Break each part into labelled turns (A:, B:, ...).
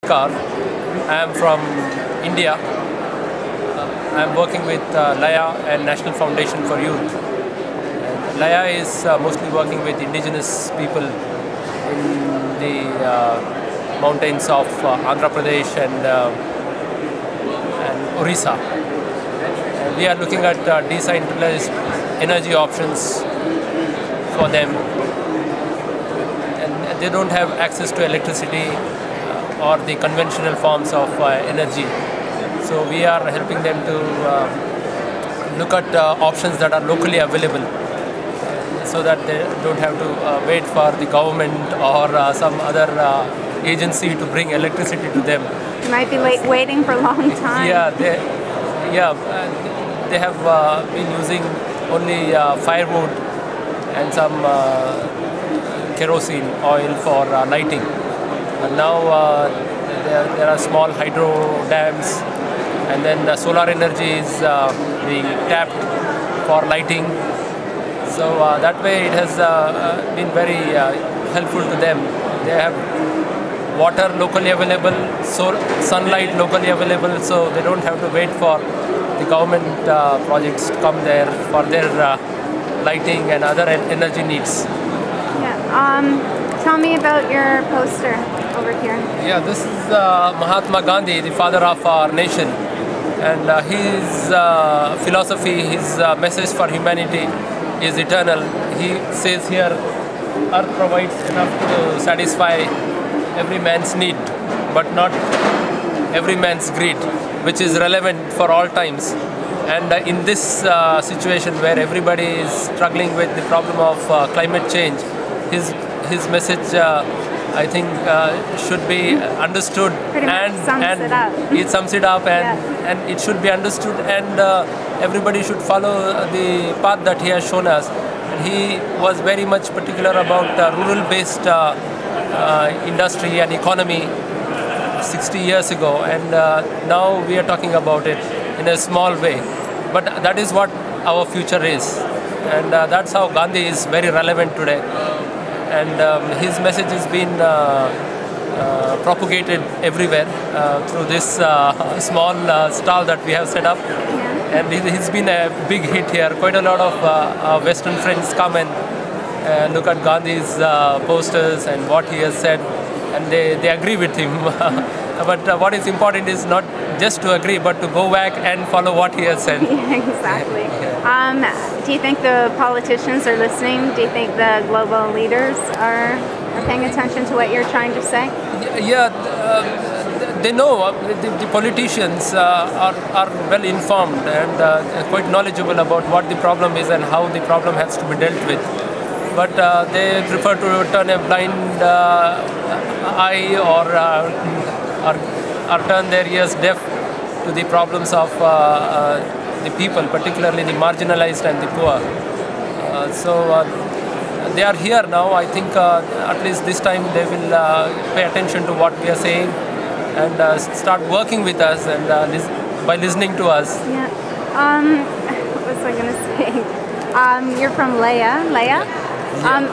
A: Car. I am from India. I am working with Laya and National Foundation for Youth. Laya is mostly working with indigenous people in the mountains of Andhra Pradesh and Orissa. We are looking at decentralized energy options for them, and they don't have access to electricity or the conventional forms of energy. So we are helping them to look at options that are locally available, so that they don't have to wait for the government or some other agency to bring electricity to them.
B: You might be waiting for a long time.
A: They have been using only firewood and some kerosene oil for lighting. And now there are small hydro dams, and then solar energy is being tapped for lighting. So that way it has been very helpful to them. They have water locally available, sunlight locally available, so they don't have to wait for the government projects to come there for their lighting and other energy needs.
B: Yeah. Tell me about your poster over here.
A: Yeah, this is Mahatma Gandhi, the father of our nation, and his philosophy, his message for humanity is eternal. He says here, earth provides enough to satisfy every man's need, but not every man's greed, which is relevant for all times. And in this situation where everybody is struggling with the problem of climate change, his message, I think, should be understood.
B: Pretty much sums it up.
A: It sums it up, and it should be understood, and everybody should follow the path that he has shown us. And he was very much particular about rural-based industry and economy 60 years ago, and now we are talking about it in a small way. But that is what our future is, and that's how Gandhi is very relevant today. And his message has been propagated everywhere through this small stall that we have set up. And he's been a big hit here. Quite a lot of our Western friends come and look at Gandhi's posters and what he has said, and they agree with him. But what is important is not just to agree, but to go back and follow what he has said.
B: Exactly. Do you think the politicians are listening? Do you think the global leaders are paying attention to what you're trying to say?
A: Yeah, they know. The politicians are well informed and quite knowledgeable about what the problem is and how the problem has to be dealt with. But they prefer to turn a blind eye or turn their ears deaf to the problems of the people, particularly the marginalized and the poor. So they are here now. I think at least this time they will pay attention to what we are saying and start working with us and by listening to us.
B: Yeah. What was I going to say? You're from Laya.
A: Yeah.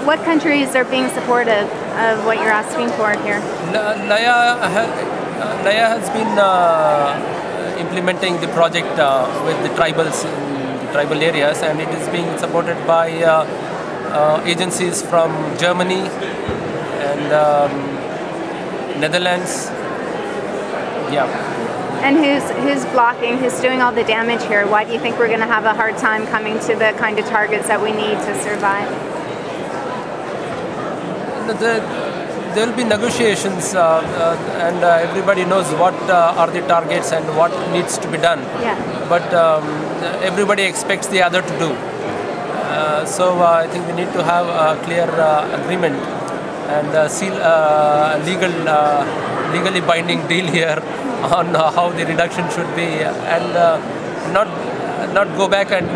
B: What countries are being supportive of what you're asking for here?
A: Laya has been implementing the project with the tribals in the tribal areas, and it is being supported by agencies from Germany and Netherlands. Yeah.
B: And who's blocking, who's doing all the damage here? Why do you think we're going to have a hard time coming to the kind of targets that we need to survive?
A: There will be negotiations, and everybody knows what are the targets and what needs to be done.
B: Yeah.
A: But everybody expects the other to do. So I think we need to have a clear agreement and seal legally binding deal here on how the reduction should be, and not go back and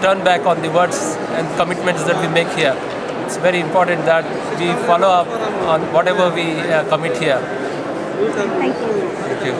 A: turn back on the words and commitments that we make here. It's very important that we follow up on whatever we commit here.
B: Thank you.
A: Thank you.